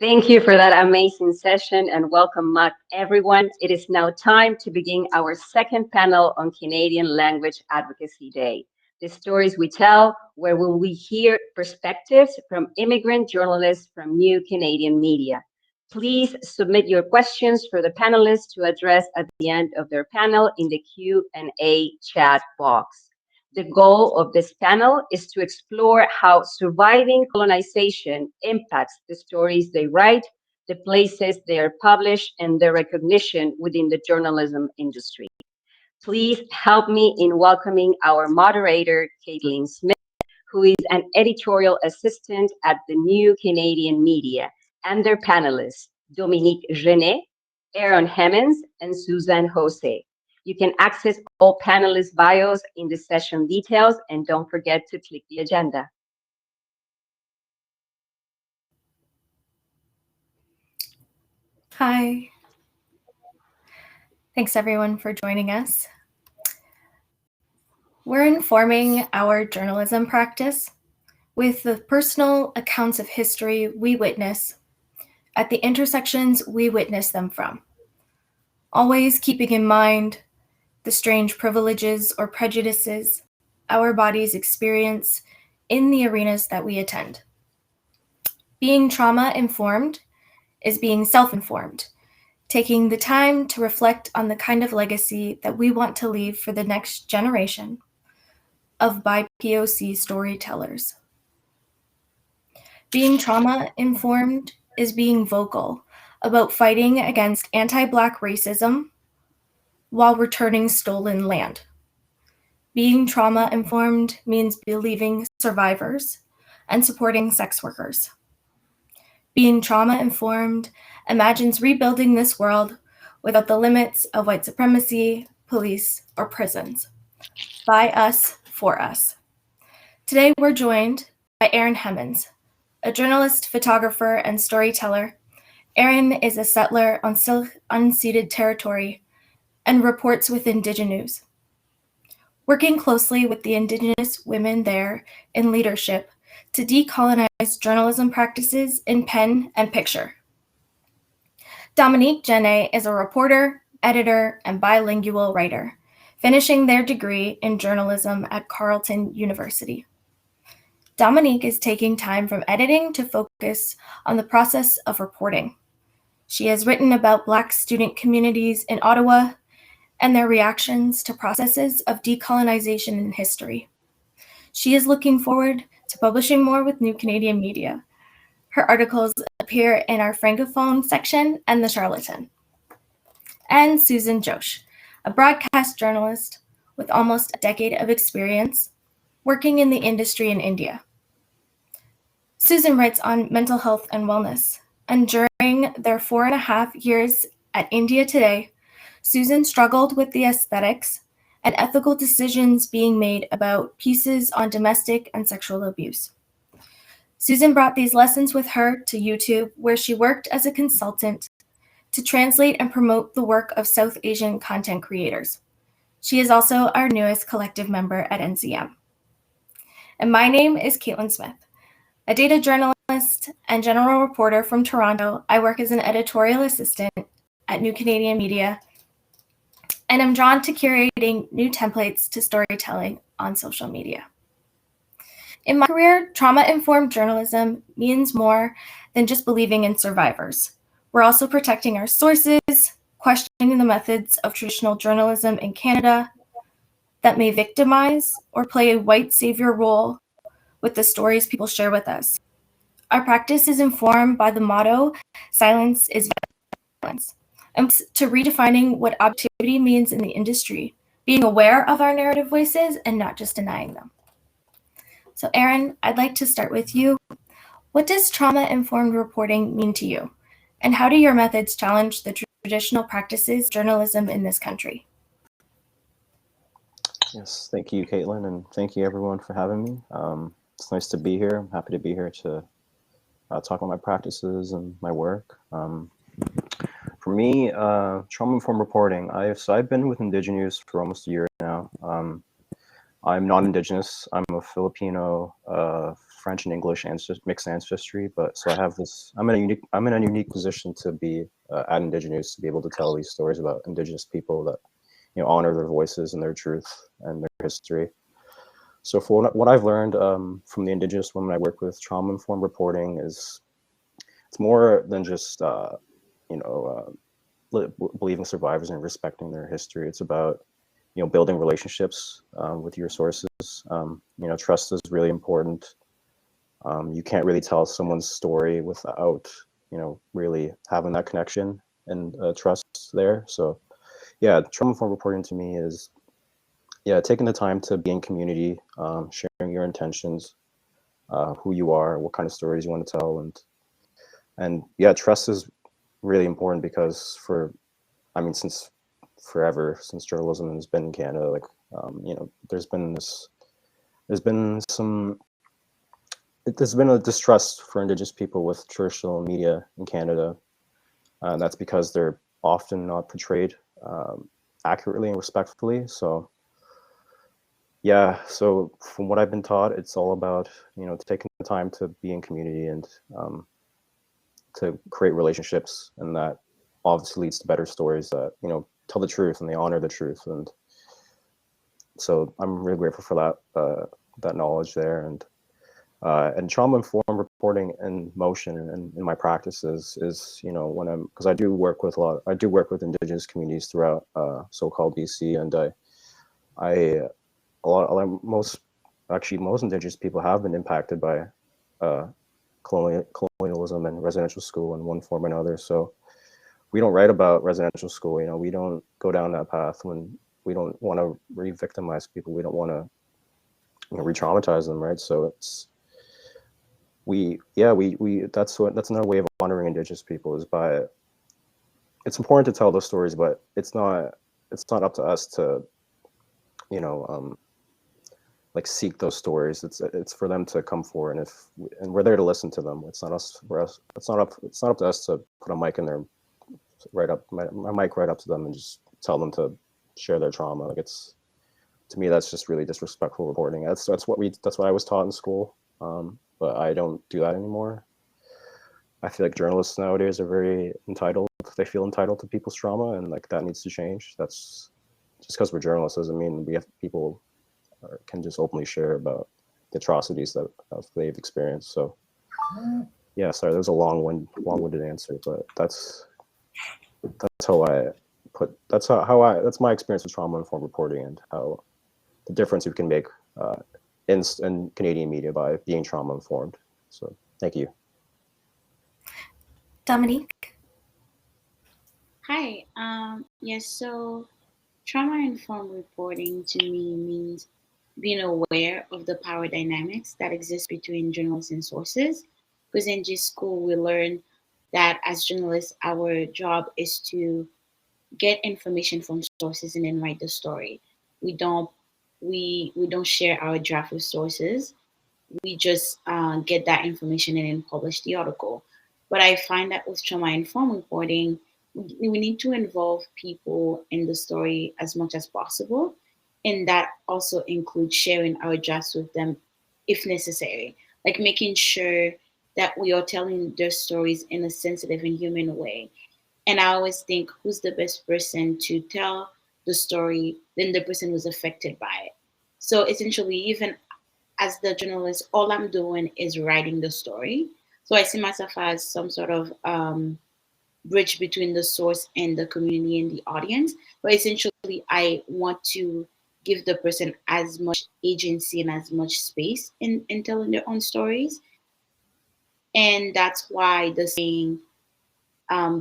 Thank you for that amazing session and welcome back, everyone. It is now time to begin our second panel on Canadian Language Advocacy Day. The stories we tell, where will we hear perspectives from immigrant journalists from new Canadian media. Please submit your questions for the panelists to address at the end of their panel in the Q&A chat box. The goal of this panel is to explore how surviving colonization impacts the stories they write, the places they are published, and their recognition within the journalism industry. Please help me in welcoming our moderator, Caitlin Smith, who is an editorial assistant at the New Canadian Media, and their panelists, Dominique Genet, Aaron Hemmens, and Susan Jose. You can access all panelists' bios in the session details, and don't forget to click the agenda. Hi. Thanks everyone for joining us. We're informing our journalism practice with the personal accounts of history we witness at the intersections we witness them from, always keeping in mind the strange privileges or prejudices our bodies experience in the arenas that we attend. Being trauma-informed is being self-informed, taking the time to reflect on the kind of legacy that we want to leave for the next generation of BIPOC storytellers. Being trauma-informed is being vocal about fighting against anti-Black racism while returning stolen land. Being trauma-informed means believing survivors and supporting sex workers. Being trauma-informed imagines rebuilding this world without the limits of white supremacy, police, or prisons. By us, for us. Today we're joined by Aaron Hemmens, a journalist, photographer, and storyteller. Aaron is a settler on still unceded territory and reports with Indigenews. Working closely with the Indigenous women there in leadership to decolonize journalism practices in pen and picture. Dominique Genet is a reporter, editor, and bilingual writer, finishing their degree in journalism at Carleton University. Dominique is taking time from editing to focus on the process of reporting. She has written about Black student communities in Ottawa and their reactions to processes of decolonization in history. She is looking forward to publishing more with New Canadian Media. Her articles appear in our Francophone section and The Charlatan. And Susan Josh, a broadcast journalist with almost a decade of experience working in the industry in India. Susan writes on mental health and wellness, and during their 4.5 years at India Today, Susan struggled with the aesthetics and ethical decisions being made about pieces on domestic and sexual abuse. Susan brought these lessons with her to YouTube, where she worked as a consultant to translate and promote the work of South Asian content creators. She is also our newest collective member at NCM. And my name is Caitlin Smith, a data journalist and general reporter from Toronto. I work as an editorial assistant at New Canadian Media, and I'm drawn to curating new templates to storytelling on social media. In my career, trauma-informed journalism means more than just believing in survivors. We're also protecting our sources, questioning the methods of traditional journalism in Canada that may victimize or play a white savior role with the stories people share with us. Our practice is informed by the motto, silence is violence, and to redefining what objectivity means in the industry, being aware of our narrative voices and not just denying them. So Aaron, I'd like to start with you. What does trauma-informed reporting mean to you? And how do your methods challenge the traditional practices of journalism in this country? Yes, thank you, Caitlin, and thank you everyone for having me. It's nice to be here. I'm happy to be here to talk about my practices and my work. For me, trauma-informed reporting, I've been with Indigenews for almost a year now. I'm non-Indigenous. I'm a Filipino, French and English mixed ancestry. But so I have this. I'm in a unique position to be at Indigenous, to be able to tell these stories about Indigenous people that honor their voices and their truth and their history. So for what I've learned from the Indigenous women I work with, trauma-informed reporting is it's more than just believing survivors and respecting their history. It's about building relationships with your sources. Trust is really important. You can't really tell someone's story without really having that connection and trust there. So yeah, trauma-informed reporting to me is taking the time to be in community, sharing your intentions, who you are, what kind of stories you want to tell, and yeah, trust is really important because since forever, since journalism has been in Canada, like there's been a distrust for Indigenous people with traditional media in Canada, and that's because they're often not portrayed accurately and respectfully. So yeah, so from what I've been taught, it's all about taking the time to be in community and to create relationships, and that obviously leads to better stories that tell the truth and they honor the truth. And so I'm really grateful for that knowledge there. And trauma-informed reporting in motion and in my practices is when because I do work with Indigenous communities throughout so-called BC, and most Indigenous people have been impacted by colonialism and residential school in one form or another. So we don't write about residential school. We don't go down that path when we don't want to re-victimize people. We don't want to re-traumatize them, right? So that's another way of honoring Indigenous people is by. It's important to tell those stories, but it's not up to us to like seek those stories. It's for them to come forward, and we're there to listen to them. It's not up to us to put a mic in there, my mic right up to them and just tell them to share their trauma. Like to me, that's just really disrespectful reporting. That's what I was taught in school, but I don't do that anymore. I feel like journalists nowadays are very entitled. They feel entitled to people's trauma, and like that needs to change. That's just because we're journalists doesn't mean we have people can just openly share about the atrocities that they've experienced. So yeah, sorry, that was a long-winded answer, but that's how that's my experience with trauma-informed reporting and how the difference we can make in Canadian media by being trauma-informed. So thank you. Dominique? Hi. Yes, so trauma-informed reporting to me means being aware of the power dynamics that exist between journalists and sources. Because in G school, we learn that as journalists, our job is to get information from sources and then write the story. We don't we don't share our draft with sources. We just get that information and then publish the article. But I find that with trauma informed reporting, we need to involve people in the story as much as possible. And that also includes sharing our drafts with them if necessary, like making sure that we are telling their stories in a sensitive and human way. And I always think who's the best person to tell the story than the person who's affected by it. So essentially, even as the journalist, all I'm doing is writing the story. So I see myself as some sort of bridge between the source and the community and the audience. But essentially, I want to give the person as much agency and as much space in telling their own stories. And that's why the saying,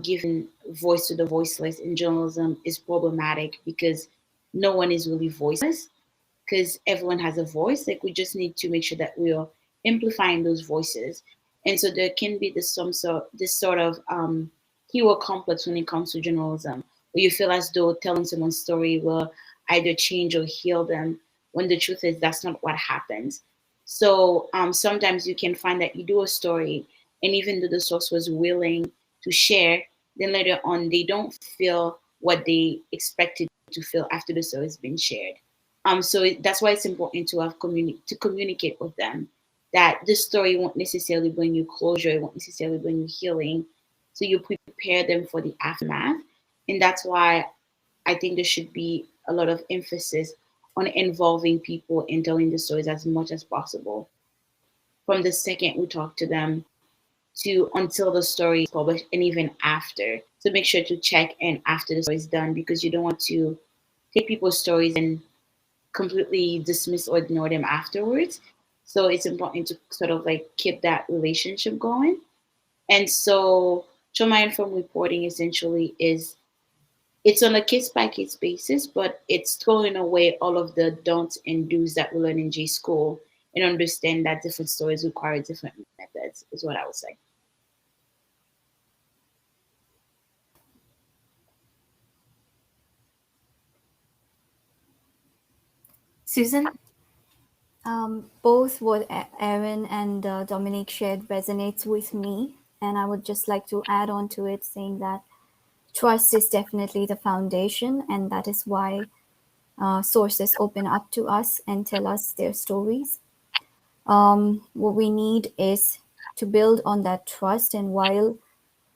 giving voice to the voiceless in journalism is problematic because no one is really voiceless because everyone has a voice. Like we just need to make sure that we are amplifying those voices. And so there can be this sort of hero complex when it comes to journalism, where you feel as though telling someone's story will either change or heal them, when the truth is that's not what happens. So sometimes you can find that you do a story, and even though the source was willing to share, then later on they don't feel what they expected to feel after the story has been shared. That's why it's important to have communicate with them that this story won't necessarily bring you closure, it won't necessarily bring you healing. So you prepare them for the aftermath. And that's why I think there should be a lot of emphasis on involving people in telling the stories as much as possible. From the second we talk to them to until the story is published and even after. So make sure to check in after the story is done because you don't want to take people's stories and completely dismiss or ignore them afterwards. So it's important to sort of like keep that relationship going. And so trauma informed reporting essentially is it's on a case by case basis, but it's throwing away all of the don'ts and do's that we learn in J school and understand that different stories require different methods, is what I would say. Susan? Both what Aaron and Dominic shared resonates with me, and I would just like to add on to it saying that trust is definitely the foundation, and that is why sources open up to us and tell us their stories. What we need is to build on that trust, and while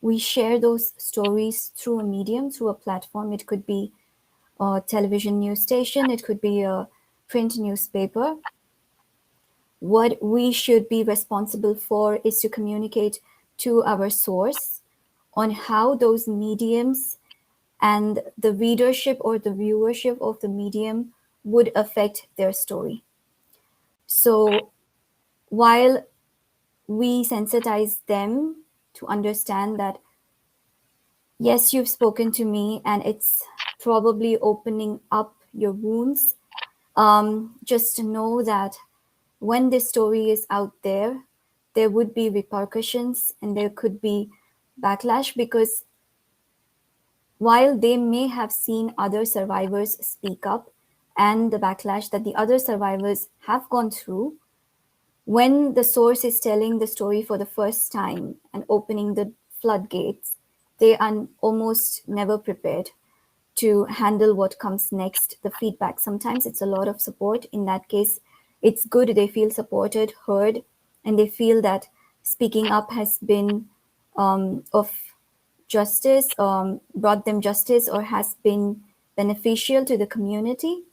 we share those stories through a medium, through a platform, it could be a television news station, it could be a print newspaper. What we should be responsible for is to communicate to our source on how those mediums and the readership or the viewership of the medium would affect their story. So while we sensitize them to understand that, yes, you've spoken to me and it's probably opening up your wounds, just to know that when this story is out there, there would be repercussions and there could be backlash, because while they may have seen other survivors speak up and the backlash that the other survivors have gone through, when the source is telling the story for the first time and opening the floodgates, they are almost never prepared to handle what comes next, the feedback. Sometimes it's a lot of support. In that case, it's good. They feel supported, heard, and they feel that speaking up has been of justice, brought them justice, or has been beneficial to the community.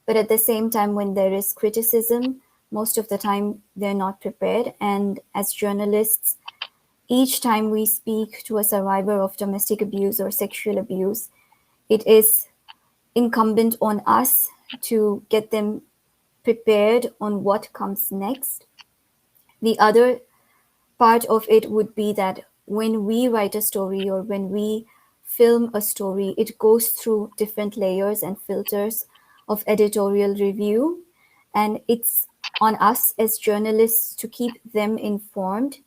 But at the same time, when there is criticism, most of the time they're not prepared. And as journalists, each time we speak to a survivor of domestic abuse or sexual abuse, it is incumbent on us to get them prepared on what comes next. The other part of it would be that when we write a story or when we film a story, it goes through different layers and filters of editorial review. And it's on us as journalists to keep them informed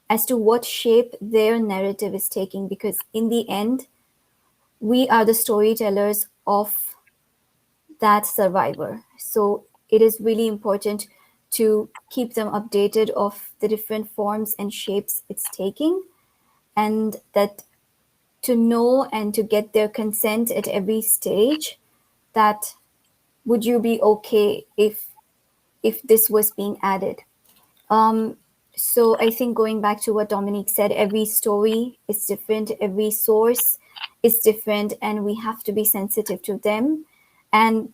as to what shape their narrative is taking, because in the end, we are the storytellers of that survivor. So it is really important to keep them updated of the different forms and shapes it's taking, and that to know and to get their consent at every stage, that would you be okay if this was being added. So I think going back to what Dominique said, every story is different, every source is different, and we have to be sensitive to them and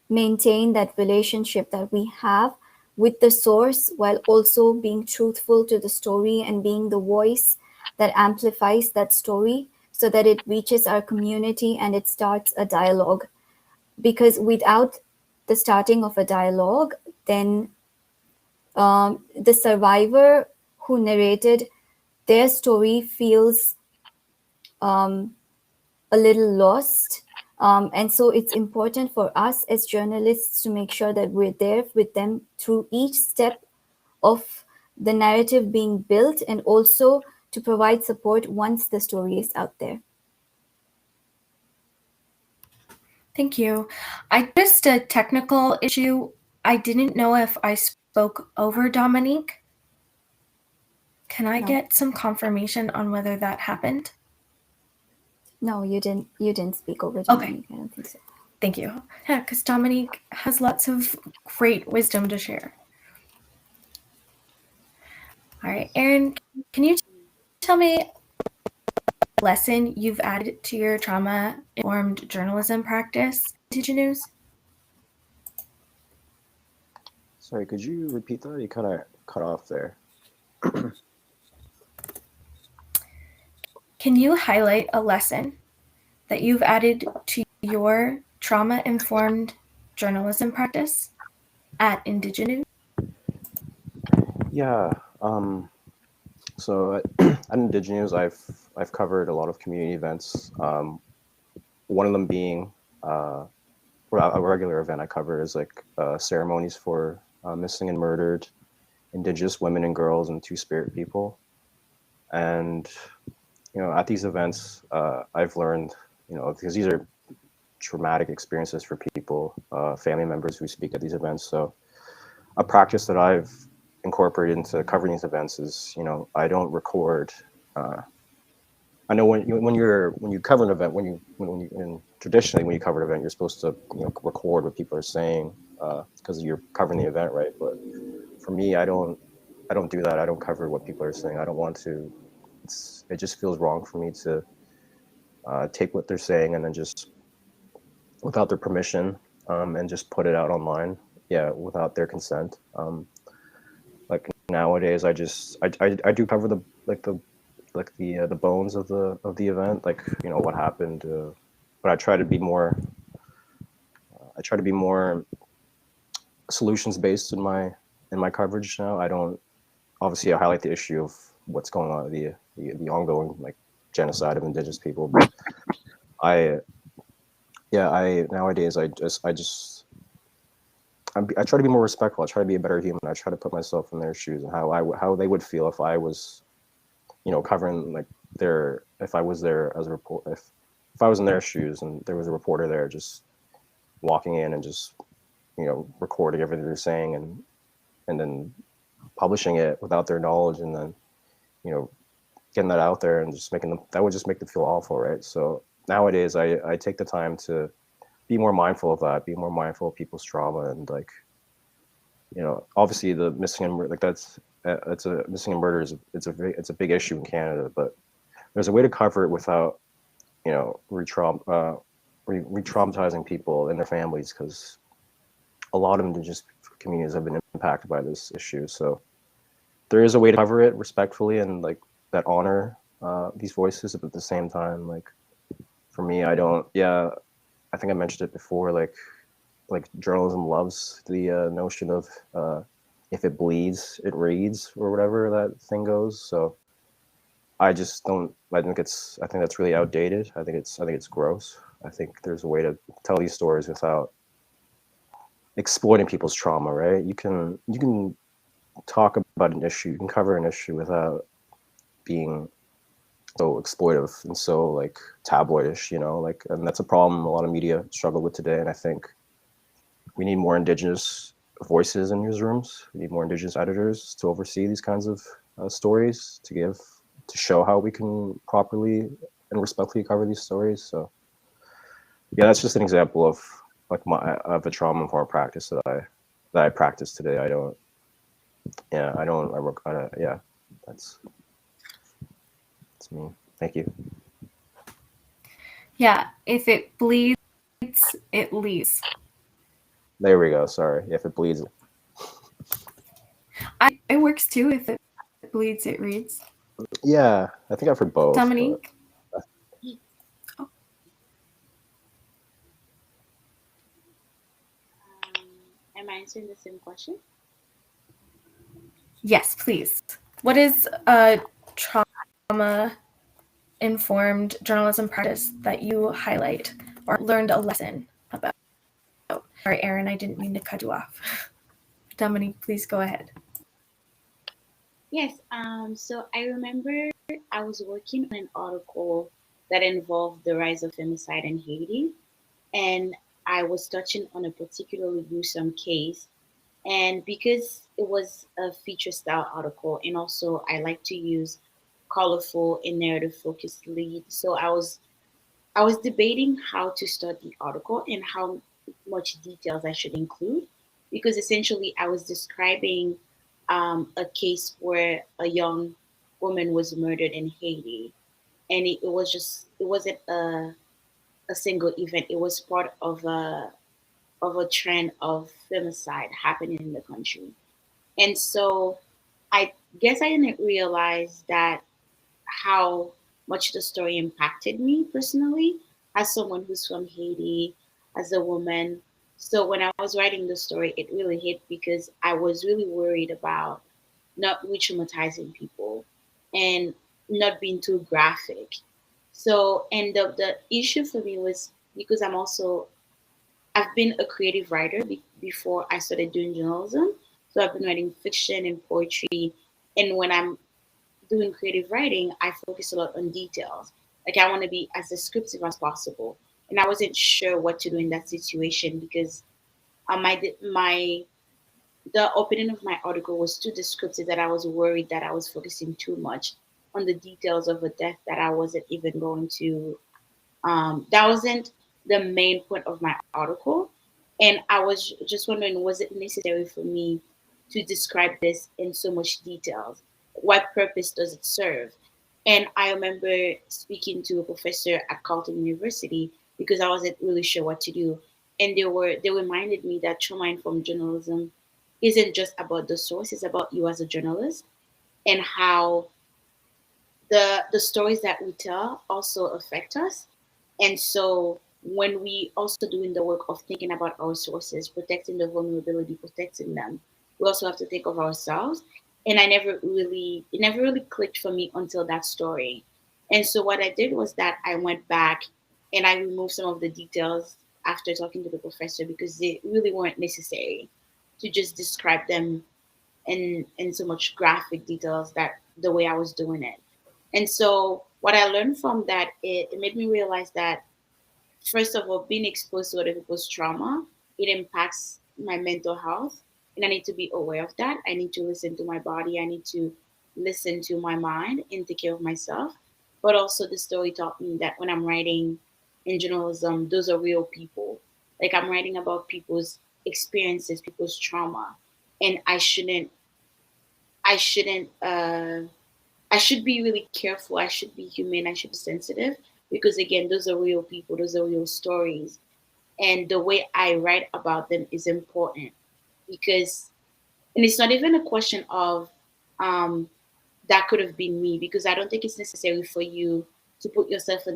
maintain that relationship that we have with the source, while also being truthful to the story and being the voice that amplifies that story so that it reaches our community and it starts a dialogue. Because without the starting of a dialogue, then the survivor who narrated their story feels a little lost. And so it's important for us as journalists to make sure that we're there with them through each step of the narrative being built, and also to provide support once the story is out there. Thank you. I just a technical issue. I didn't know if I spoke over Dominique. Can I get some confirmation on whether that happened? No, you didn't speak over Dominique. I don't think so. Thank you. Yeah, because Dominique has lots of great wisdom to share. All right, Erin, can you tell me a lesson you've added to your trauma-informed journalism practice, Indigenous? Sorry, could you repeat that? You kind of cut off there. Can you highlight a lesson that you've added to your trauma-informed journalism practice at Indigenous? Yeah. So at Indigenous, I've covered a lot of community events. One of them being a regular event I cover is like ceremonies for missing and murdered Indigenous women and girls and Two-Spirit people. And at these events, I've learned, because these are traumatic experiences for people, family members who speak at these events. So a practice that I've incorporated into covering these events is, I don't record. I know when you cover an event, traditionally when you cover an event, you're supposed to record what people are saying because you're covering the event, right? But for me, I don't do that. I don't cover what people are saying. I don't want to. It just feels wrong for me to take what they're saying and then just without their permission and just put it out online. Yeah, without their consent. Like nowadays, I do cover the bones of the event, like what happened. But I try to be more. I try to be more solutions based in my coverage now. I don't obviously I highlight the issue of what's going on, the ongoing like genocide of Indigenous people. But I nowadays I try to be more respectful. I try to be a better human. I try to put myself in their shoes and how they would feel if I was, covering like if I was there as a reporter, if I was in their shoes and there was a reporter there just walking in and just, recording everything they're saying and then publishing it without their knowledge and then, getting that out there and just that would just make them feel awful, right? So nowadays I take the time to be more mindful of that, be more mindful of people's trauma and like, obviously the missing and like it's a missing and murder it's a big issue in Canada, but there's a way to cover it without, re-traumatizing people and their families because a lot of Indigenous communities have been impacted by this issue. So there is a way to cover it respectfully and like that honor these voices, but at the same time, like for me, I think I mentioned it before, like journalism loves the notion of if it bleeds, it reads, or whatever that thing goes. So I just don't. I think that's really outdated. I think it's gross. I think there's a way to tell these stories without exploiting people's trauma. Right? You can talk about an issue. You can cover an issue without being so exploitive and so like tabloidish. And that's a problem a lot of media struggle with today. And I think we need more Indigenous voices in newsrooms. We need more Indigenous editors to oversee these kinds of stories to show how we can properly and respectfully cover these stories. So yeah, that's just an example of like of a trauma-informed practice that I practice today. That's me. Thank you. Yeah, if it bleeds, it leads. There we go. Sorry. If it bleeds. It works too. If it bleeds, it reads. Yeah, I think I've heard both. Dominique? Am I answering the same question? Yes, please. What is a trauma-informed journalism practice that you highlight or learned a lesson about? Sorry, Erin, I didn't mean to cut you off. Dominique, please go ahead. Yes. So I remember I was working on an article that involved the rise of femicide in Haiti, and I was touching on a particularly gruesome case. And because it was a feature style article, and also I like to use colorful and narrative focused lead, so I was I was debating how to start the article and how much details I should include, because essentially I was describing a case where a young woman was murdered in Haiti, and it wasn't a single event. It was part of a trend of femicide happening in the country. And so I guess I didn't realize that how much the story impacted me personally as someone who's from Haiti, as a woman. So when I was writing the story, it really hit because I was really worried about not re-traumatizing people and not being too graphic. So, and the issue for me was because I've been a creative writer before I started doing journalism. So I've been writing fiction and poetry. And when I'm doing creative writing, I focus a lot on details. Like I want to be as descriptive as possible. And I wasn't sure what to do in that situation because my the opening of my article was too descriptive that I was worried that I was focusing too much on the details of a death that I wasn't even going to that wasn't the main point of my article. And I was just wondering, was it necessary for me to describe this in so much details? What purpose does it serve? And I remember speaking to a professor at Carleton University because I wasn't really sure what to do. And they reminded me that trauma informed journalism isn't just about the source, it's about you as a journalist and how the stories that we tell also affect us. And so when we also doing the work of thinking about our sources, protecting the vulnerability, protecting them, we also have to think of ourselves. And it never really clicked for me until that story. And so what I did was that I went back and I removed some of the details after talking to the professor because they really weren't necessary to just describe them in so much graphic details that the way I was doing it. And so what I learned from that, it made me realize that first of all, being exposed to other people's trauma, it impacts my mental health. And I need to be aware of that. I need to listen to my body. I need to listen to my mind and take care of myself. But also the story taught me that when I'm writing in journalism, those are real people. Like I'm writing about people's experiences, people's trauma. And I shouldn't I should be really careful. I should be humane. I should be sensitive because, again, those are real people, those are real stories. And the way I write about them is important because, and it's not even a question of that could have been me because I don't think it's necessary for you to put yourself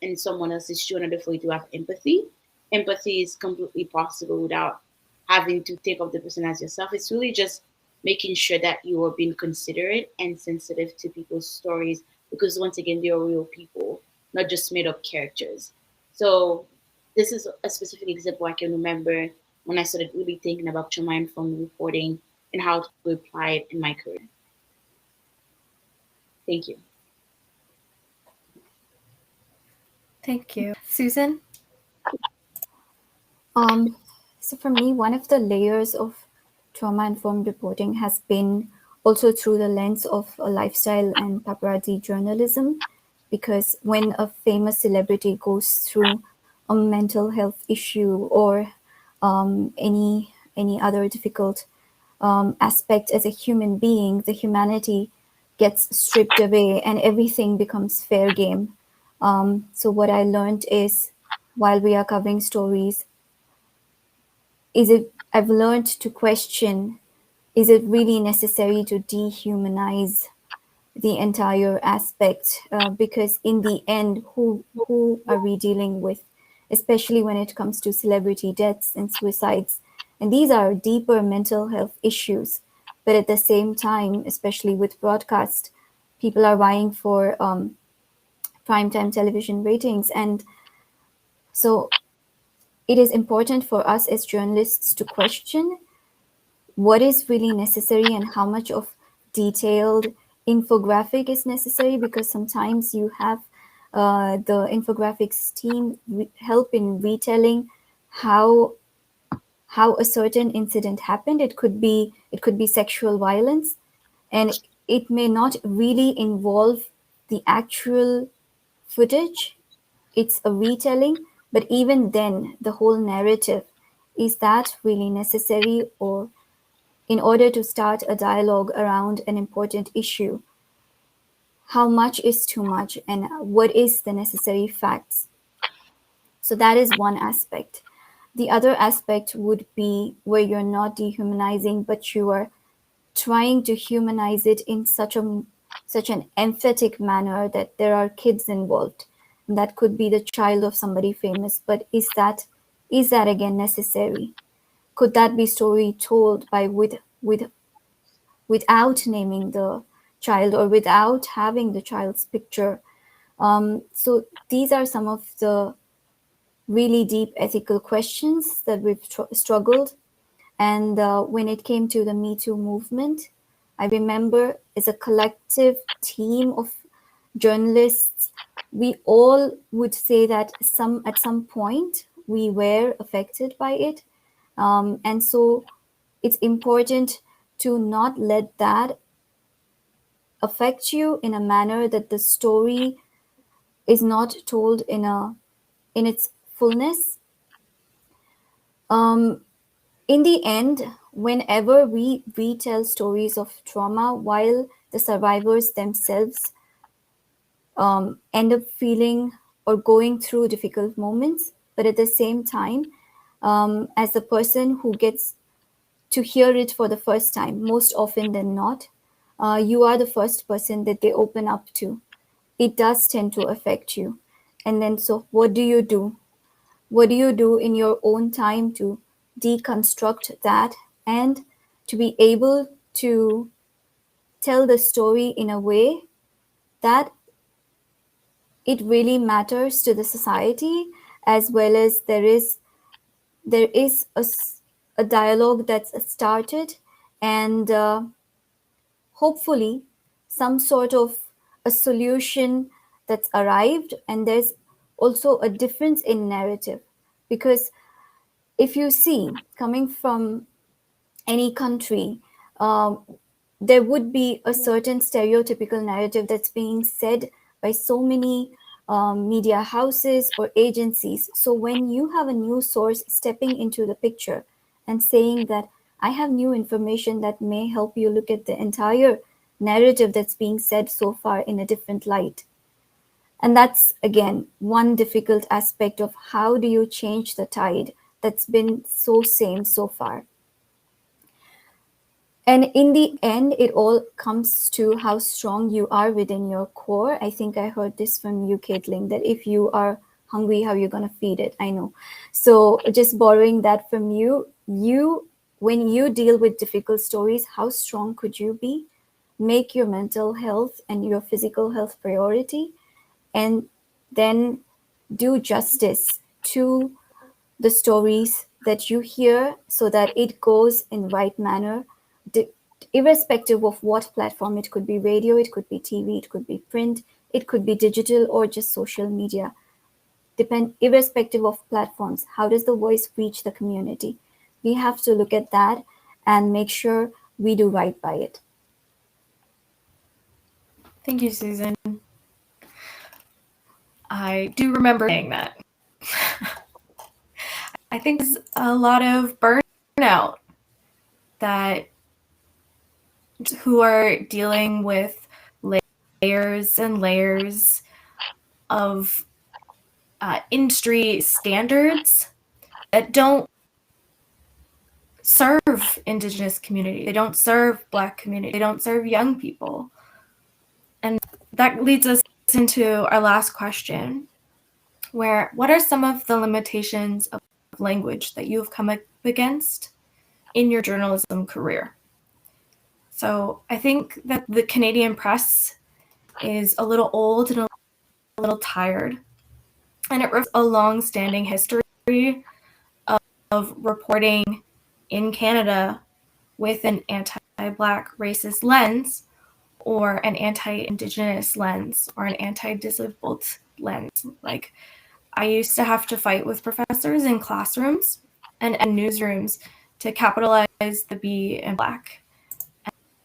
in someone else's shoe in order for you to have empathy. Empathy is completely possible without having to think of the person as yourself. It's really just making sure that you are being considerate and sensitive to people's stories because once again they are real people, not just made up characters. So this is a specific example I can remember when I started really thinking about trauma informed reporting and how to apply it in my career. Thank you. Thank you. Susan? So for me, one of the layers of trauma-informed reporting has been also through the lens of a lifestyle and paparazzi journalism, because when a famous celebrity goes through a mental health issue or any other difficult aspect as a human being, the humanity gets stripped away and everything becomes fair game. So what I learned is while we are covering stories, I've learned to question, is it really necessary to dehumanize the entire aspect? Because in the end, who are we dealing with, especially when it comes to celebrity deaths and suicides? And these are deeper mental health issues. But at the same time, especially with broadcast, people are vying for primetime television ratings. And so it is important for us as journalists to question what is really necessary and how much of detailed infographic is necessary, because sometimes you have the infographics team help in retelling how a certain incident happened. It could be sexual violence, and it may not really involve the actual footage. it's a retelling, but even then, the whole narrative, is that really necessary? Or in order to start a dialogue around an important issue, how much is too much and what is the necessary facts? So that is one aspect. The other aspect would be where you're not dehumanizing, but you are trying to humanize it in such an emphatic manner that there are kids involved. And that could be the child of somebody famous, but is that again necessary? Could that be story told by without naming the child or without having the child's picture? So these are some of the really deep ethical questions that we've struggled. And when it came to the Me Too movement, I remember as a collective team of journalists, we all would say that at some point we were affected by it. And so it's important to not let that affect you in a manner that the story is not told in its fullness. In the end, whenever we retell stories of trauma, while the survivors themselves end up feeling or going through difficult moments, but at the same time, as the person who gets to hear it for the first time, most often than not, you are the first person that they open up to. It does tend to affect you. And then, so what do you do? What do you do in your own time to deconstruct that and to be able to tell the story in a way that it really matters to the society, as well as there is a dialogue that's started, and hopefully some sort of a solution that's arrived. And there's also a difference in narrative, because if you see, coming from any country, there would be a certain stereotypical narrative that's being said by so many media houses or agencies. So when you have a new source stepping into the picture and saying that I have new information that may help you look at the entire narrative that's being said so far in a different light. And that's, again, one difficult aspect of how do you change the tide that's been so same so far. And in the end, it all comes to how strong you are within your core. I think I heard this from you, Caitlin, that if you are hungry, how you're going to feed it. I know. So just borrowing that from you, when you deal with difficult stories, how strong could you be? Make your mental health and your physical health priority, and then do justice to the stories that you hear so that it goes in right manner, irrespective of what platform. It could be radio, it could be TV, it could be print, it could be digital, or just social media. Irrespective of platforms, how does the voice reach the community? We have to look at that and make sure we do right by it. Thank you, Susan. I do remember saying that. I think there's a lot of burnout that who are dealing with layers and layers of industry standards that don't serve Indigenous community. They don't serve Black community. They don't serve young people. And that leads us into our last question, where what are some of the limitations of language that you have come up against in your journalism career? So I think that the Canadian press is a little old and a little tired, and it reflects a long-standing history of reporting in Canada with an anti-Black racist lens, or an anti-Indigenous lens, or an anti-disabled lens. Like, I used to have to fight with professors in classrooms and newsrooms to capitalize the B in Black.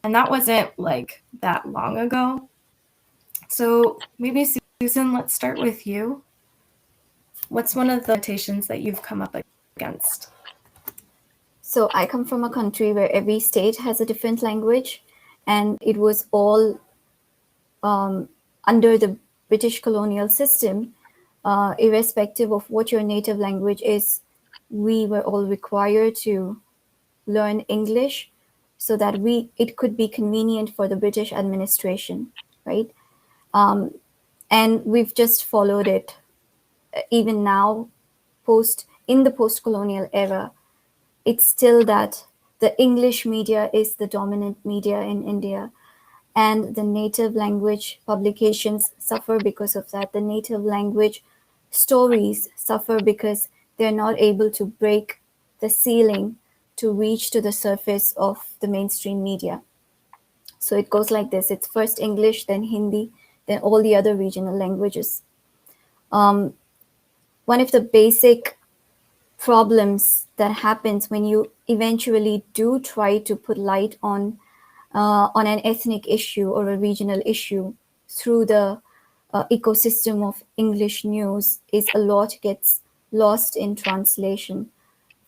And that wasn't like that long ago. So maybe, Susan, let's start with you. What's one of the limitations that you've come up against? So I come from a country where every state has a different language, and it was all under the British colonial system. Irrespective of what your native language is, we were all required to learn English so that it could be convenient for the British administration, right? And we've just followed it. Even now, in the post-colonial era, it's still that the English media is the dominant media in India, and the native language publications suffer because of that. The native language stories suffer because they're not able to break the ceiling to reach to the surface of the mainstream media. So it goes like this. It's first English, then Hindi, then all the other regional languages. One of the basic problems that happens when you eventually do try to put light on an ethnic issue or a regional issue through the ecosystem of English news is a lot gets lost in translation.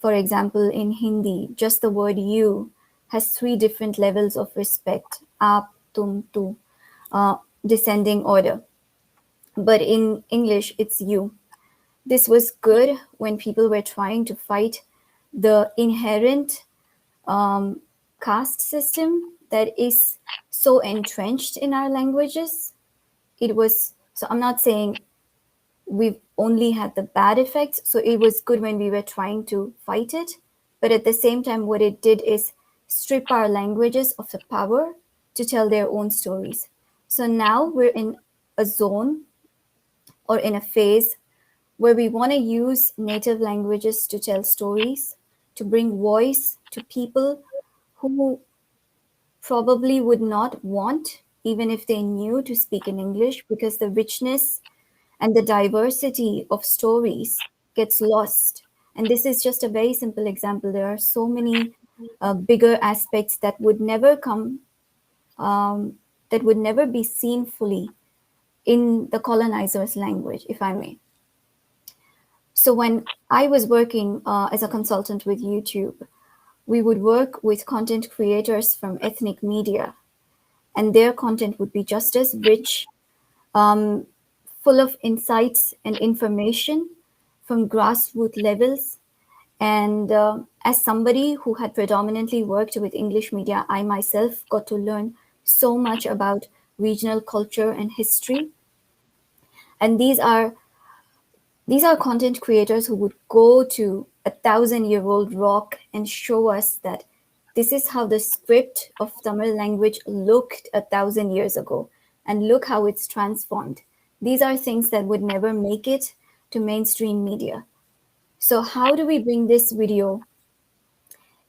For example, in Hindi, just the word you has 3 different levels of respect: aap, tum, tu, descending order. But in English, it's you. This was good when people were trying to fight the inherent caste system that is so entrenched in our languages. So I'm not saying we've only had the bad effects. So it was good when we were trying to fight it. But at the same time, what it did is strip our languages of the power to tell their own stories. So now we're in a zone or in a phase where we want to use native languages to tell stories, to bring voice to people who probably would not want, even if they knew, to speak in English, because the richness and the diversity of stories gets lost. And this is just a very simple example. There are so many bigger aspects that would never be seen fully in the colonizer's language, if I may. So when I was working as a consultant with YouTube, we would work with content creators from ethnic media, and their content would be just as rich, full of insights and information from grassroots levels. And as somebody who had predominantly worked with English media, I myself got to learn so much about regional culture and history. And these are content creators who would go to 1,000-year-old rock and show us that this is how the script of Tamil language looked 1,000 years ago, and look how it's transformed. These are things that would never make it to mainstream media. So how do we bring this video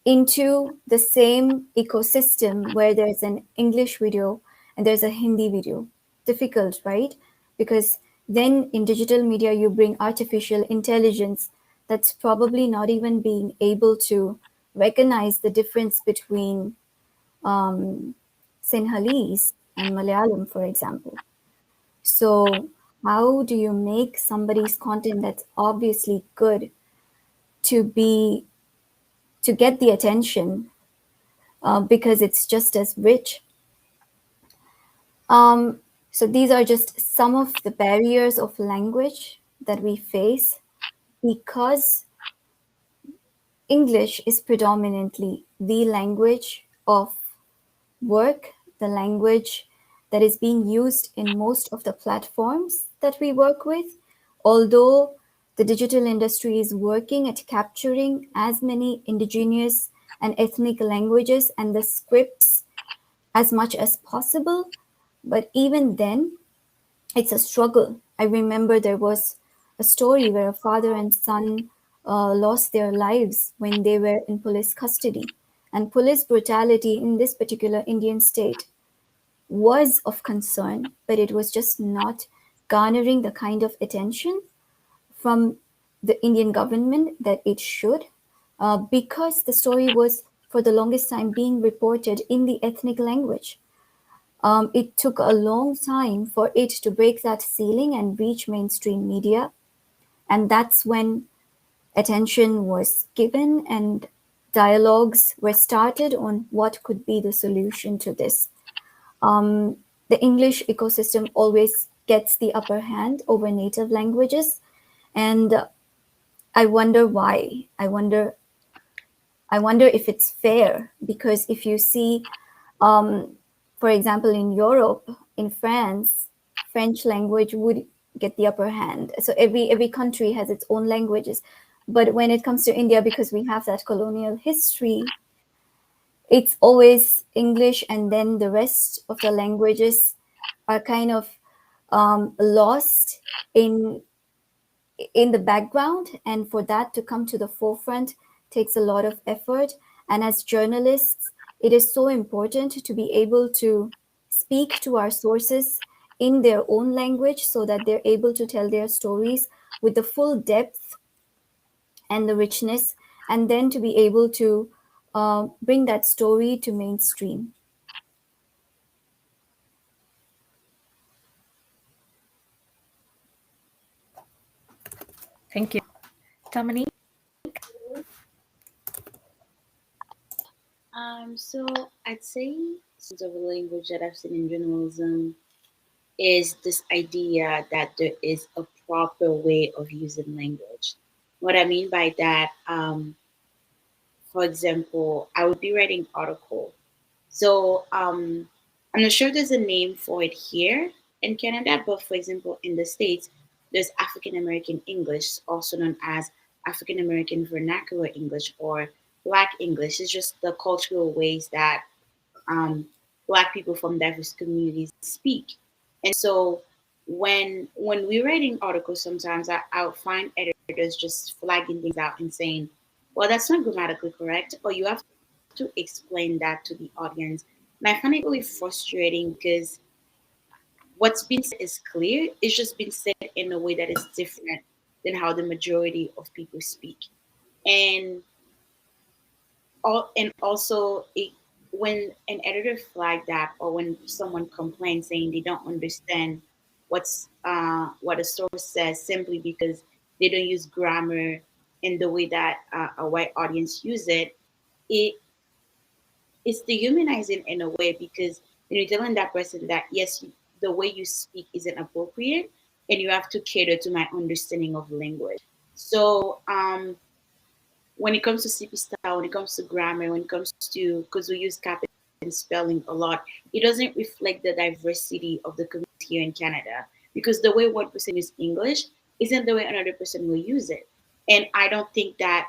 into the same ecosystem where there's an English video and there's a Hindi video? Difficult, right? Because then in digital media, you bring artificial intelligence that's probably not even being able to recognize the difference between Sinhalese and Malayalam, for example. So how do you make somebody's content that's obviously good to get the attention because it's just as rich? So these are just some of the barriers of language that we face because English is predominantly the language of work, the language that is being used in most of the platforms that we work with. Although the digital industry is working at capturing as many indigenous and ethnic languages and the scripts as much as possible, but even then, it's a struggle. I remember there was a story where a father and son lost their lives when they were in police custody. And police brutality in this particular Indian state was of concern, but it was just not garnering the kind of attention from the Indian government that it should, because the story was, for the longest time, being reported in the ethnic language. It took a long time for it to break that ceiling and reach mainstream media. And that's when attention was given and dialogues were started on what could be the solution to this. The English ecosystem always gets the upper hand over native languages, and I wonder why. I wonder if it's fair, because if you see, for example, in Europe, in France, French language would get the upper hand. So every country has its own languages. But when it comes to India, because we have that colonial history, it's always English, and then the rest of the languages are kind of lost in the background, and for that to come to the forefront takes a lot of effort. And as journalists, it is so important to be able to speak to our sources in their own language so that they're able to tell their stories with the full depth and the richness, and then to be able to bring that story to mainstream. Thank you. Dominique? So I'd say sense of a language that I've seen in journalism is this idea that there is a proper way of using language. What I mean by that, for example, I would be writing article. So I'm not sure there's a name for it here in Canada, but for example, in the States, there's African American English, also known as African American Vernacular English or Black English. It's just the cultural ways that um, Black people from diverse communities speak. And so when we're writing articles, sometimes I'll find editors just flagging things out and saying, well, that's not grammatically correct, or you have to explain that to the audience. And I find it really frustrating because what's been said is clear. It's just been said in a way that is different than how the majority of people speak. And also when an editor flagged that, or when someone complains saying they don't understand what a source says simply because they don't use grammar in the way that a white audience use it it's dehumanizing in a way, because you're telling that person that yes, the way you speak isn't appropriate, and you have to cater to my understanding of language. So when it comes to CP style, when it comes to grammar, when it comes to, because we use cap and spelling a lot, it doesn't reflect the diversity of the community here in Canada. Because the way one person uses English isn't the way another person will use it. And I don't think that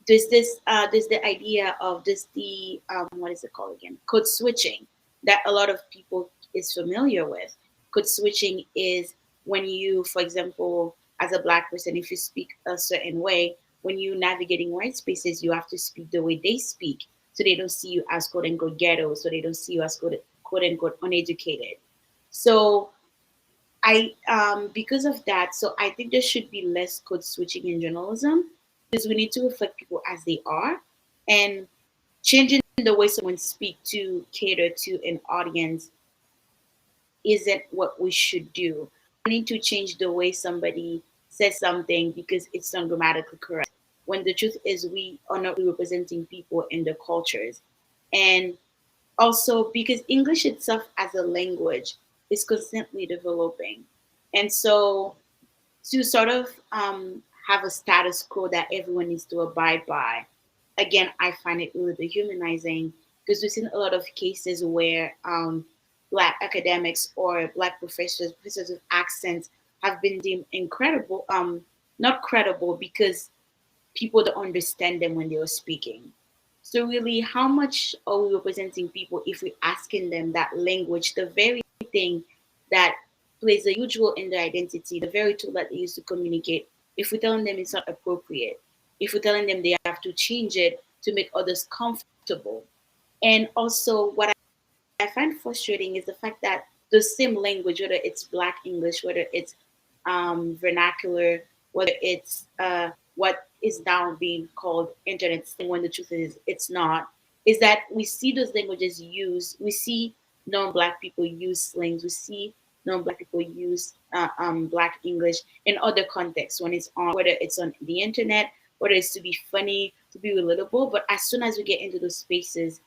there's the idea of this the what is it called again? Code switching that a lot of people is familiar with. Code switching is when you, for example, as a Black person, if you speak a certain way, when you navigating white spaces, you have to speak the way they speak, so they don't see you as quote unquote ghetto, so they don't see you as quote unquote uneducated. So I because of that, so I think there should be less code switching in journalism, because we need to reflect people as they are, and changing the way someone speak to cater to an audience isn't what we should do. We need to change the way somebody says something because it's not grammatically correct. When the truth is we are not representing people and their cultures. And also because English itself as a language is constantly developing. And so to sort of have a status quo that everyone needs to abide by, again, I find it really dehumanizing, because we've seen a lot of cases where Black academics or Black professors with accents have been deemed incredible, not credible because people don't understand them when they are speaking. So really, how much are we representing people if we're asking them that language, the very thing that plays a huge role in their identity, the very tool that they use to communicate, if we're telling them it's not appropriate, if we're telling them they have to change it to make others comfortable. And also what I find frustrating is the fact that the same language, whether it's Black English, whether it's vernacular, whether it's what is now being called internet slang, when the truth is it's not, is that we see those languages used, we see non-Black people use slangs, we see non-Black people use Black English in other contexts when it's on, whether it's on the internet, whether it's to be funny, to be relatable. But as soon as we get into those spaces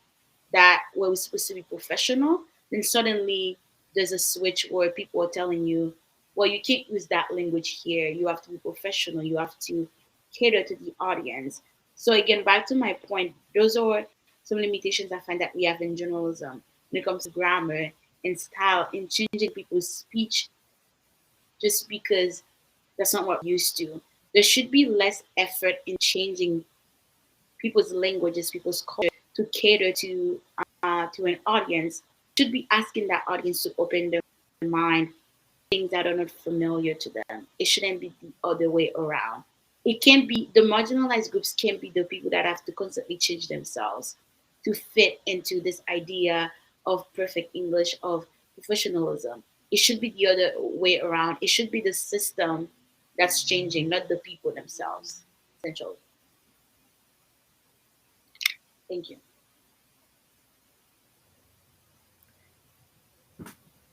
that where we're supposed to be professional, then suddenly there's a switch where people are telling you, well, you can't use that language here. You have to be professional. You have to cater to the audience. So again, back to my point, those are some limitations I find that we have in journalism when it comes to grammar and style and changing people's speech just because that's not what we're used to. There should be less effort in changing people's languages, people's culture to cater to an audience. Should be asking that audience to open their mind, things that are not familiar to them. It shouldn't be the other way around. It can't be the marginalized groups can't be the people that have to constantly change themselves to fit into this idea of perfect English, of professionalism. It should be the other way around. It should be the system that's changing, not the people themselves, essentially. Thank you.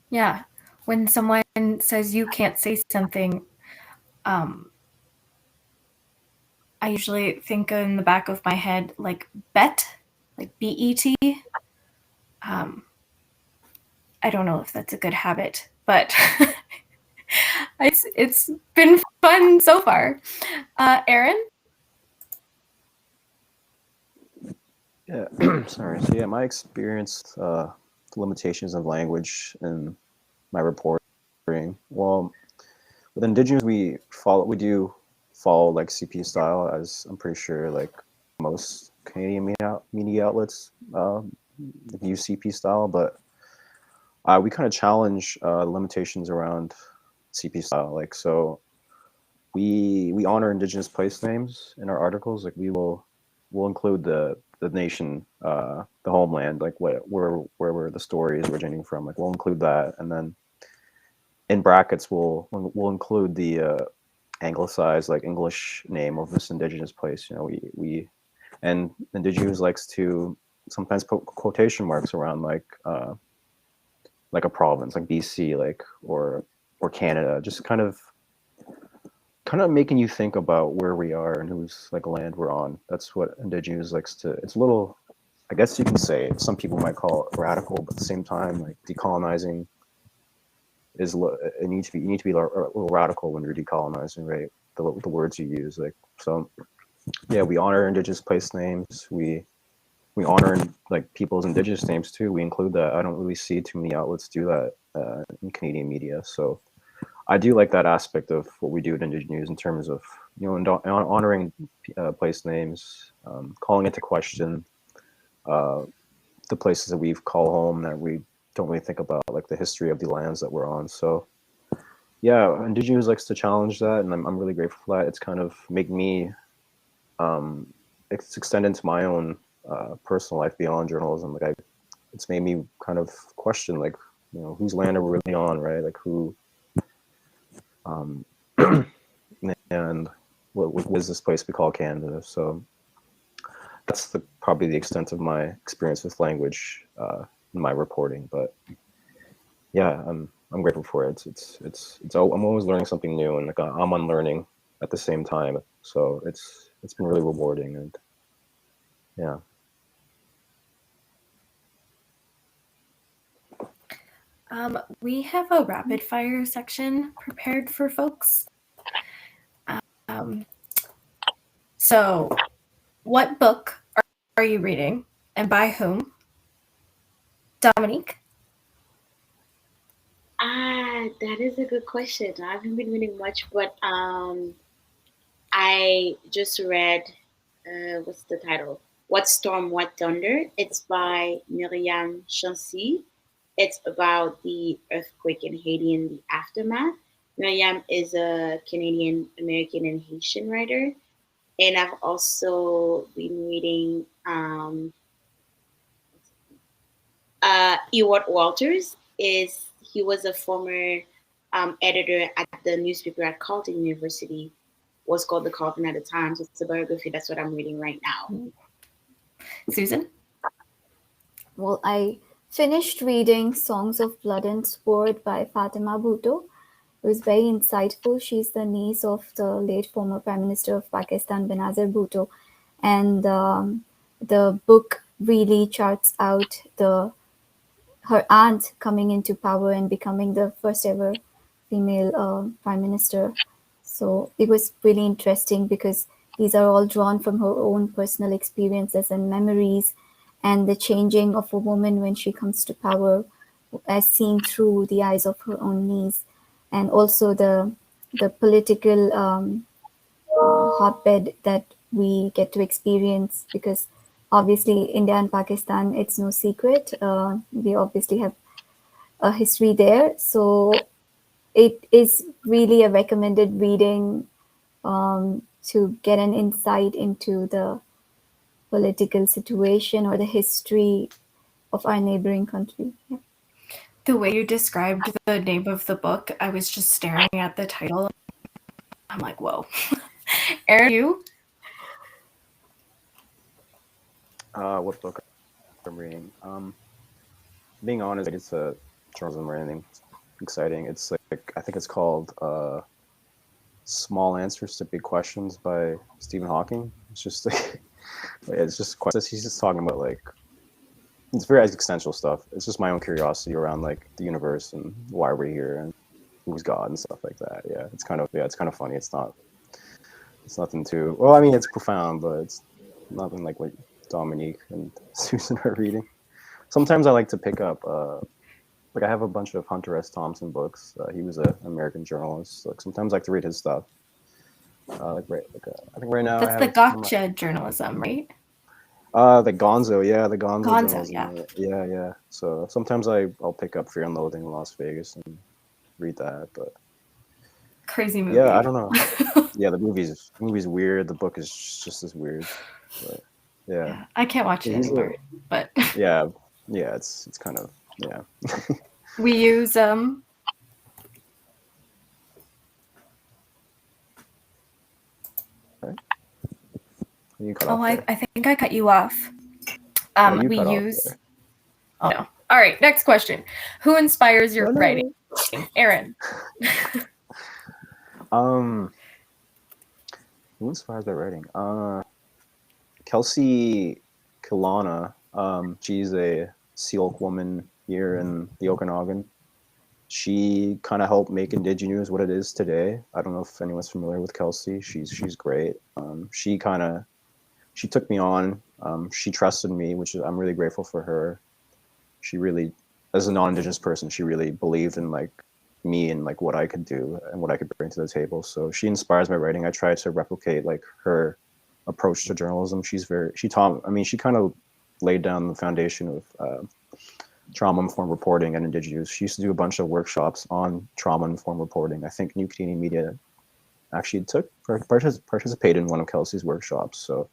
Yeah. When someone says you can't say something, I usually think in the back of my head like bet, like BET. I don't know if that's a good habit, but it's been fun so far. Aaron? Yeah, sorry. So yeah, my experience, the limitations of language in my reporting. Well, with Indigenous, we do follow like CP style, as I'm pretty sure like most Canadian media outlets use CP style, but we kind of challenge limitations around CP style. Like, so we honor Indigenous place names in our articles. Like, we'll include the nation, the homeland, like where the story is originating from. Like, we'll include that, and then in brackets we'll include the anglicized, like, English name of this Indigenous place. You know, we and Indigenous likes to sometimes put quotation marks around like a province, like BC, like or Canada, just kind of making you think about where we are and whose like land we're on. That's what Indigenous likes to. It's a little, I guess you can say, some people might call it radical, but at the same time, like, decolonizing is you need to be a little radical when you're decolonizing, right? The words you use, like, so. Yeah, we honor Indigenous place names. We honor like people's Indigenous names too. We include that. I don't really see too many outlets do that in Canadian media. So I do like that aspect of what we do at Indigenous in terms of, you know, honoring place names, calling into question the places that we've called home that we don't really think about, like the history of the lands that we're on. So yeah, Indigenous likes to challenge that, and I'm really grateful for that. It's kind of made me it's extended into my own personal life beyond journalism. Like, it's made me kind of question, like, you know, whose land are we really on, right? Like, who, and what is this place we call Canada? So that's probably the extent of my experience with language in my reporting. But yeah, I'm grateful for it. I'm always learning something new, and like I'm unlearning at the same time. So it's been really rewarding, and yeah. We have a rapid fire section prepared for folks. So what book are you reading, and by whom? Dominique? That is a good question. I haven't been reading much, but I just read, what's the title? What Storm, What Thunder. It's by Miriam Chancy. It's about the earthquake in Haiti and the aftermath. Miriam is a Canadian American and Haitian writer, and I've also been reading Ewart Walters. He was a former editor at the newspaper at Carleton University. Was called The Carleton at the time. So it's a biography. That's what I'm reading right now. Susan? Well, I finished reading Songs of Blood and Sword by Fatima Bhutto. It was very insightful. She's the niece of the late former Prime Minister of Pakistan, Benazir Bhutto. And the book really charts out her aunt coming into power and becoming the first ever female prime minister. So it was really interesting because these are all drawn from her own personal experiences and memories, and the changing of a woman when she comes to power as seen through the eyes of her own niece, and also the political hotbed that we get to experience, because obviously India and Pakistan, it's no secret. We obviously have a history there. So it is really a recommended reading to get an insight into the political situation or the history of our neighboring country. Yeah. The way you described the name of the book, I was just staring at the title. I'm like, whoa. Aaron, you? What book I'm reading? Being honest, it's a journalism or anything exciting. It's like, I think it's called Small Answers to Big Questions by Stephen Hawking. It's just like, it's just he's just talking about like, it's very existential stuff. It's just my own curiosity around like the universe and why we're here and who's God and stuff like that. Yeah, it's kind of funny. It's nothing too, well, I mean, it's profound, but it's nothing like what Dominique and Susan are reading. Sometimes I like to pick up, like I have a bunch of Hunter S. Thompson books. He was an American journalist. Like sometimes I like to read his stuff. I think right now That's the gotcha journalism, right? The Gonzo, yeah, the Gonzo Gonzo, journalism. Yeah. So sometimes I'll pick up Fear and Loathing in Las Vegas and read that, but crazy movie. yeah, I don't know. Yeah, the movie's weird. The book is just as weird. But yeah. I can't watch it anymore. But yeah, it's kind of, yeah. We use You cut oh, off there. I think I cut you off. Yeah, you we cut off use there. oh no. All right, next question. Who inspires your writing? Aaron. Who inspires my writing? Kelsey Kilana. She's a Sealk woman here in the Okanagan. She kind of helped make Indigenous what it is today. I don't know if anyone's familiar with Kelsey. She's great. She took me on. She trusted me, which I'm really grateful for her. She really, as a non-Indigenous person, she really believed in like me and like what I could do and what I could bring to the table. So she inspires my writing. I try to replicate like her approach to journalism. She kind of laid down the foundation of trauma-informed reporting and Indigenous. She used to do a bunch of workshops on trauma-informed reporting. I think New Canadian Media actually participated in one of Kelsey's workshops. So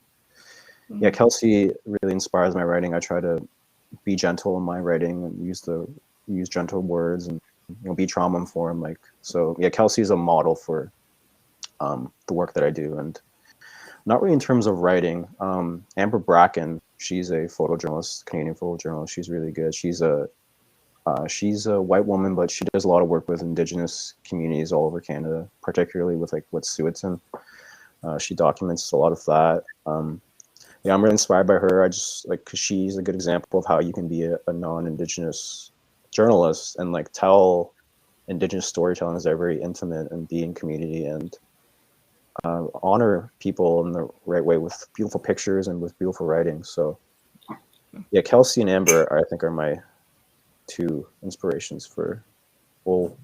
yeah, Kelsey really inspires my writing. I try to be gentle in my writing and use gentle words and be trauma informed. Like, so yeah, Kelsey is a model for the work that I do. And not really in terms of writing. Amber Bracken, she's a photojournalist, Canadian photojournalist. She's really good. She's a white woman, but she does a lot of work with Indigenous communities all over Canada, particularly with like Wet'suwet'en. She documents a lot of that. Yeah, I'm really inspired by her. I just like, cause she's a good example of how you can be a non-Indigenous journalist and like tell Indigenous storytelling that are very intimate and be in community and honor people in the right way with beautiful pictures and with beautiful writing. So yeah, Kelsey and Amber, I think, are my two inspirations for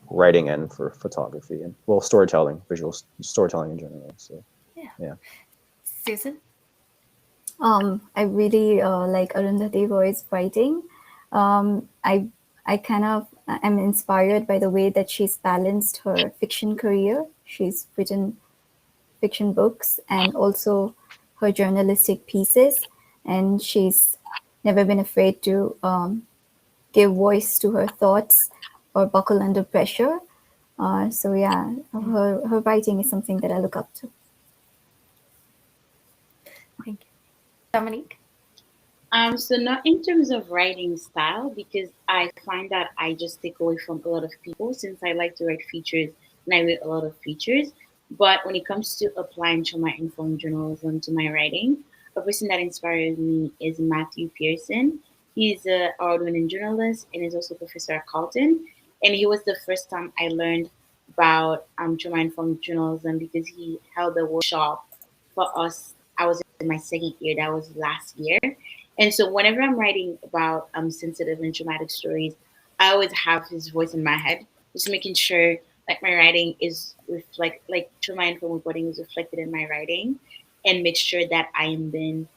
writing and for photography and storytelling, visual storytelling in general. So yeah. Susan? I really like Arundhati Roy's writing. I kind of am inspired by the way that she's balanced her fiction career. She's written fiction books and also her journalistic pieces, and she's never been afraid to give voice to her thoughts or buckle under pressure. So yeah, her writing is something that I look up to. Thank you. Dominique? So not in terms of writing style, because I find that I just take away from a lot of people since I like to write features and I read a lot of features. But when it comes to applying trauma-informed journalism to my writing, a person that inspires me is Matthew Pearson. He's a award-winning journalist and is also a professor at Carleton. And he was the first time I learned about trauma-informed journalism because he held a workshop for us. I was in my second year. That was last year. And so whenever I'm writing about sensitive and traumatic stories, I always have his voice in my head, just making sure like my writing is reflect like trauma informed reporting is reflected in my writing, and make sure that I am being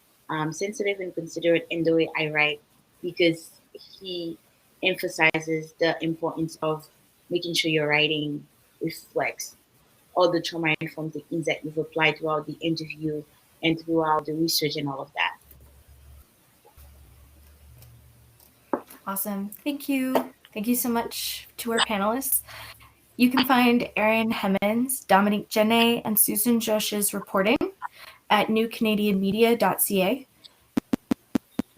sensitive and considerate in the way I write, because he emphasizes the importance of making sure your writing reflects all the trauma informed things that you've applied throughout the interview and throughout the research and all of that. Awesome. Thank you. Thank you so much to our panelists. You can find Erin Hemmons, Dominique Jenne, and Susan Josh's reporting at newcanadianmedia.ca.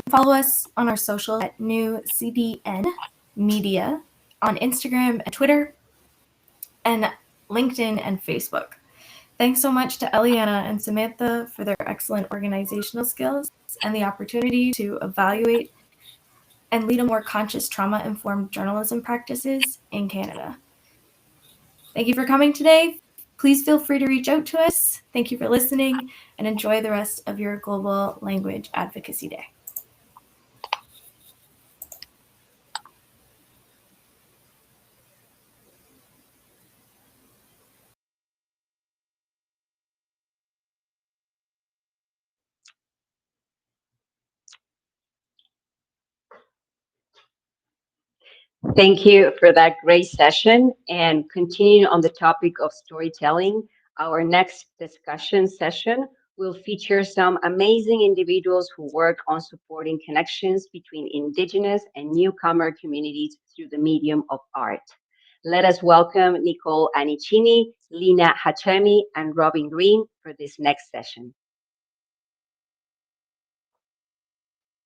Follow us on our social at newcdn media on Instagram and Twitter, and LinkedIn and Facebook. Thanks so much to Eliana and Samantha for their excellent organizational skills and the opportunity to evaluate and lead a more conscious trauma-informed journalism practices in Canada. Thank you for coming today. Please feel free to reach out to us. Thank you for listening, and enjoy the rest of your Global Language Advocacy Day. Thank you for that great session. And continuing on the topic of storytelling, our next discussion session will feature some amazing individuals who work on supporting connections between Indigenous and newcomer communities through the medium of art. Let us welcome Nicole Anicini, Lina Hachemi, and Robin Green for this next session.